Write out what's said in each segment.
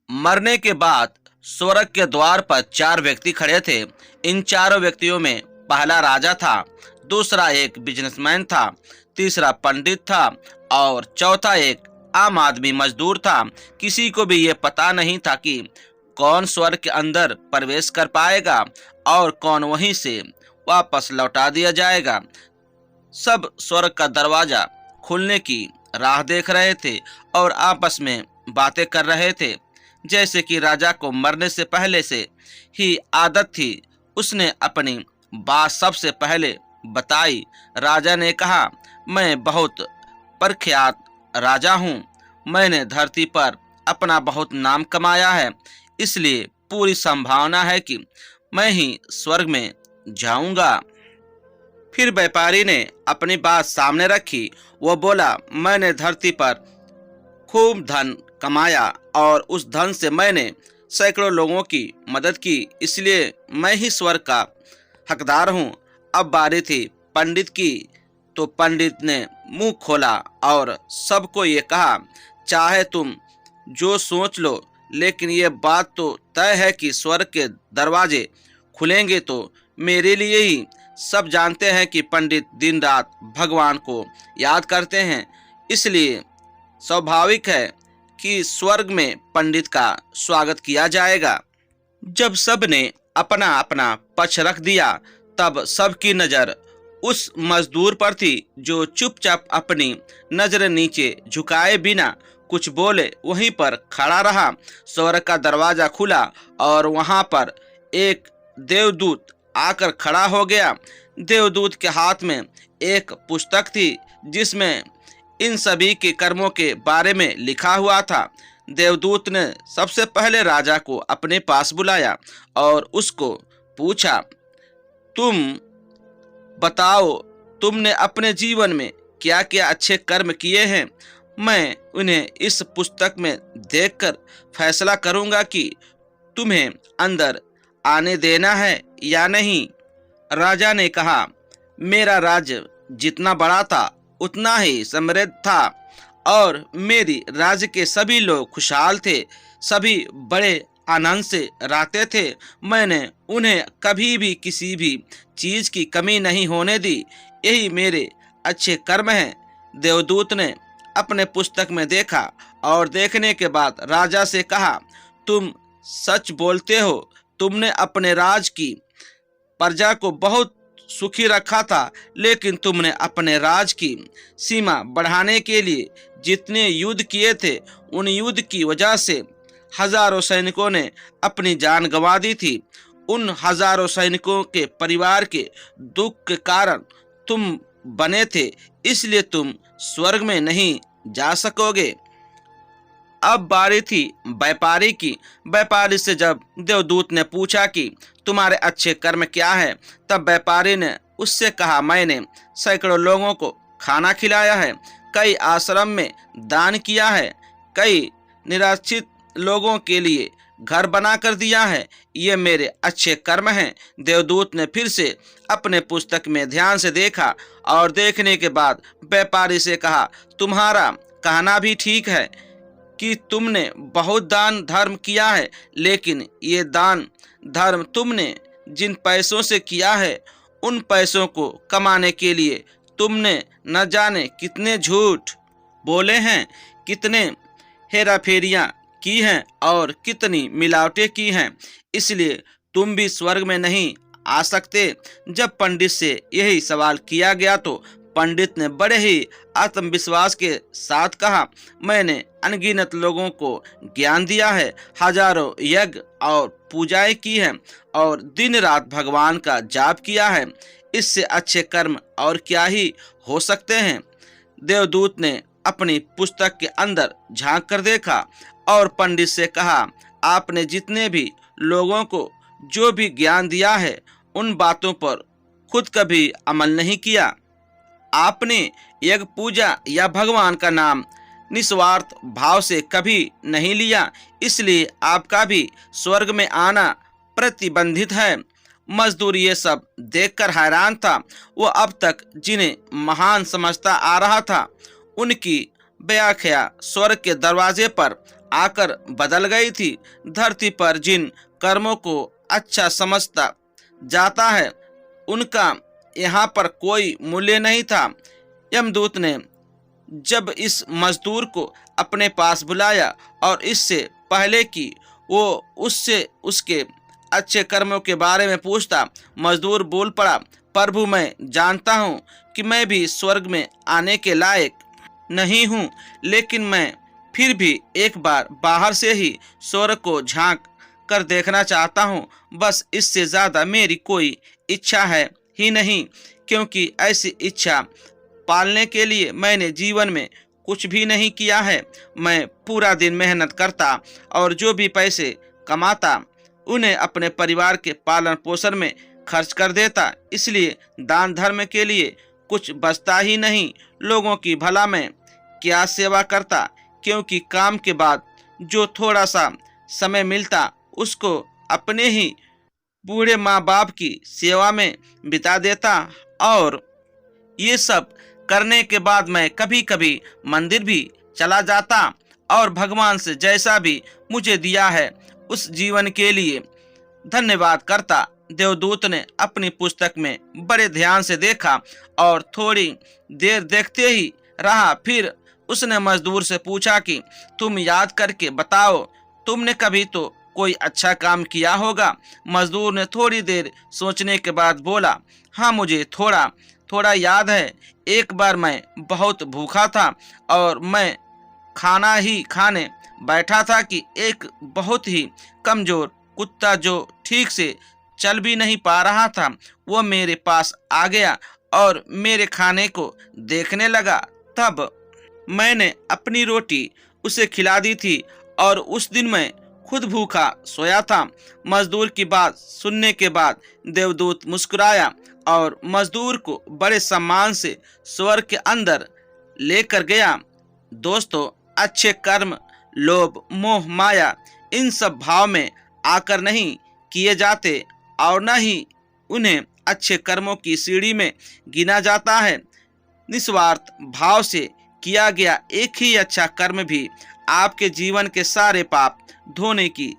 मरने के बाद स्वर्ग के द्वार पर 4 व्यक्ति खड़े थे। इन चारों व्यक्तियों में पहला राजा था, दूसरा एक बिजनेसमैन था, तीसरा पंडित था और चौथा एक आम आदमी मजदूर था। किसी को भी ये पता नहीं था कि कौन स्वर्ग के अंदर प्रवेश कर पाएगा और कौन वहीं से वापस लौटा दिया जाएगा। सब स्वर्ग का दरवाजा खुलने की राह देख रहे थे और आपस में बातें कर रहे थे। जैसे कि राजा को मरने से पहले से ही आदत थी, उसने अपनी बात सबसे पहले बताई। राजा ने कहा, मैं बहुत प्रख्यात राजा हूँ। मैंने धरती पर अपना बहुत नाम कमाया है, इसलिए पूरी संभावना है कि मैं ही स्वर्ग में जाऊंगा। फिर व्यापारी ने अपनी बात सामने रखी। वो बोला, मैंने धरती पर खूब धन कमाया और उस धन से मैंने सैकड़ों लोगों की मदद की, इसलिए मैं ही स्वर्ग का हकदार हूँ। अब बारी थी पंडित की, तो पंडित ने मुंह खोला और सबको ये कहा, चाहे तुम जो सोच लो, लेकिन ये बात तो तय है कि स्वर्ग के दरवाजे खुलेंगे तो मेरे लिए ही। सब जानते हैं कि पंडित दिन रात भगवान को याद करते हैं, इसलिए स्वाभाविक है कि स्वर्ग में पंडित का स्वागत किया जाएगा। जब सब ने अपना अपना पक्ष रख दिया, तब सबकी नज़र उस मजदूर पर थी जो चुपचाप अपनी नजर नीचे झुकाए बिना कुछ बोले वहीं पर खड़ा रहा। स्वर्ग का दरवाजा खुला और वहां पर एक देवदूत आकर खड़ा हो गया। देवदूत के हाथ में एक पुस्तक थी जिसमें इन सभी के कर्मों के बारे में लिखा हुआ था। देवदूत ने सबसे पहले राजा को अपने पास बुलाया और उसको पूछा, तुम बताओ, तुमने अपने जीवन में क्या क्या अच्छे कर्म किए हैं? मैं उन्हें इस पुस्तक में देखकर फैसला करूंगा कि तुम्हें अंदर आने देना है या नहीं। राजा ने कहा, मेरा राज्य जितना बड़ा था उतना ही समृद्ध था और मेरी राज्य के सभी लोग खुशहाल थे, सभी बड़े आनंद से रहते थे। मैंने उन्हें कभी भी किसी भी चीज की कमी नहीं होने दी। यही मेरे अच्छे कर्म हैं। देवदूत ने अपने पुस्तक में देखा और देखने के बाद राजा से कहा, तुम सच बोलते हो। तुमने अपने राज की प्रजा को बहुत सुखी रखा था, लेकिन तुमने अपने राज की सीमा बढ़ाने के लिए जितने युद्ध किए थे, उन युद्ध की वजह से हजारों सैनिकों ने अपनी जान गंवा दी थी। उन हजारों सैनिकों के परिवार के दुख के कारण तुम बने थे, इसलिए तुम स्वर्ग में नहीं जा सकोगे। अब बारी थी व्यापारी की। व्यापारी से जब देवदूत ने पूछा कि तुम्हारे अच्छे कर्म क्या है, तब व्यापारी ने उससे कहा, मैंने सैकड़ों लोगों को खाना खिलाया है, कई आश्रम में दान किया है, कई निराश्रित लोगों के लिए घर बना कर दिया है। ये मेरे अच्छे कर्म हैं। देवदूत ने फिर से अपने पुस्तक में ध्यान से देखा और देखने के बाद व्यापारी से कहा, तुम्हारा कहना भी ठीक है कि तुमने बहुत दान धर्म किया है, लेकिन ये दान धर्म तुमने जिन पैसों से किया है, उन पैसों को कमाने के लिए तुमने न जाने कितने झूठ बोले हैं, कितने हेराफेरियां की हैं और कितनी मिलावटें की हैं, इसलिए तुम भी स्वर्ग में नहीं आ सकते। जब पंडित से यही सवाल किया गया तो पंडित ने बड़े ही आत्मविश्वास के साथ कहा, मैंने अनगिनत लोगों को ज्ञान दिया है, हजारों यज्ञ और पूजाएं की हैं और दिन रात भगवान का जाप किया है। इससे अच्छे कर्म और क्या ही हो सकते हैं। देवदूत ने अपनी पुस्तक के अंदर झांक कर देखा और पंडित से कहा, आपने जितने भी लोगों को जो भी ज्ञान दिया है, उन बातों पर खुद कभी अमल नहीं किया। आपने यज्ञ पूजा या भगवान का नाम निस्वार्थ भाव से कभी नहीं लिया, इसलिए आपका भी स्वर्ग में आना प्रतिबंधित है। मजदूर ये सब देखकर हैरान था। वो अब तक जिन्हें महान समझता आ रहा था, उनकी व्याख्या स्वर्ग के दरवाजे पर आकर बदल गई थी। धरती पर जिन कर्मों को अच्छा समझता जाता है उनका यहाँ पर कोई मूल्य नहीं था। यमदूत ने जब इस मजदूर को अपने पास बुलाया और इससे पहले कि वो उससे उसके अच्छे कर्मों के बारे में पूछता, मजदूर बोल पड़ा, प्रभु मैं जानता हूँ कि मैं भी स्वर्ग में आने के लायक नहीं हूँ, लेकिन मैं फिर भी एक बार बाहर से ही स्वर्ग को झांक कर देखना चाहता हूँ। बस इससे ज़्यादा मेरी कोई इच्छा है ही नहीं, क्योंकि ऐसी इच्छा पालने के लिए मैंने जीवन में कुछ भी नहीं किया है। मैं पूरा दिन मेहनत करता और जो भी पैसे कमाता उन्हें अपने परिवार के पालन पोषण में खर्च कर देता, इसलिए दान धर्म के लिए कुछ बचता ही नहीं। लोगों की भला मैं क्या सेवा करता, क्योंकि काम के बाद जो थोड़ा सा समय मिलता उसको अपने ही बूढ़े माँ बाप की सेवा में बिता देता। और ये सब करने के बाद मैं कभी कभी मंदिर भी चला जाता और भगवान से जैसा भी मुझे दिया है उस जीवन के लिए धन्यवाद करता। देवदूत ने अपनी पुस्तक में बड़े ध्यान से देखा और थोड़ी देर देखते ही रहा। फिर उसने मजदूर से पूछा कि तुम याद करके बताओ, तुमने कभी तो कोई अच्छा काम किया होगा। मजदूर ने थोड़ी देर सोचने के बाद बोला, हाँ मुझे थोड़ा थोड़ा याद है। एक बार मैं बहुत भूखा था और मैं खाना ही खाने बैठा था कि एक बहुत ही कमजोर कुत्ता जो ठीक से चल भी नहीं पा रहा था वो मेरे पास आ गया और मेरे खाने को देखने लगा। तब मैंने अपनी रोटी उसे खिला दी थी और उस दिन मैं खुद भूखा सोया था। मजदूर की बात सुनने के बाद देवदूत मुस्कुराया और मजदूर को बड़े सम्मान से स्वर्ग के अंदर लेकर गया। दोस्तों, अच्छे कर्म लोभ मोह माया इन सब भाव में आकर नहीं किए जाते और न ही उन्हें अच्छे कर्मों की सीढ़ी में गिना जाता है। निस्वार्थ भाव से किया गया एक ही अच्छा कर्म भी आपके जीवन के सारे पाप धोने की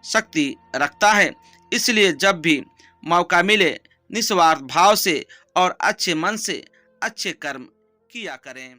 शक्ति रखता है। इसलिए जब भी मौका मिले निस्वार्थ भाव से और अच्छे मन से अच्छे कर्म किया करें।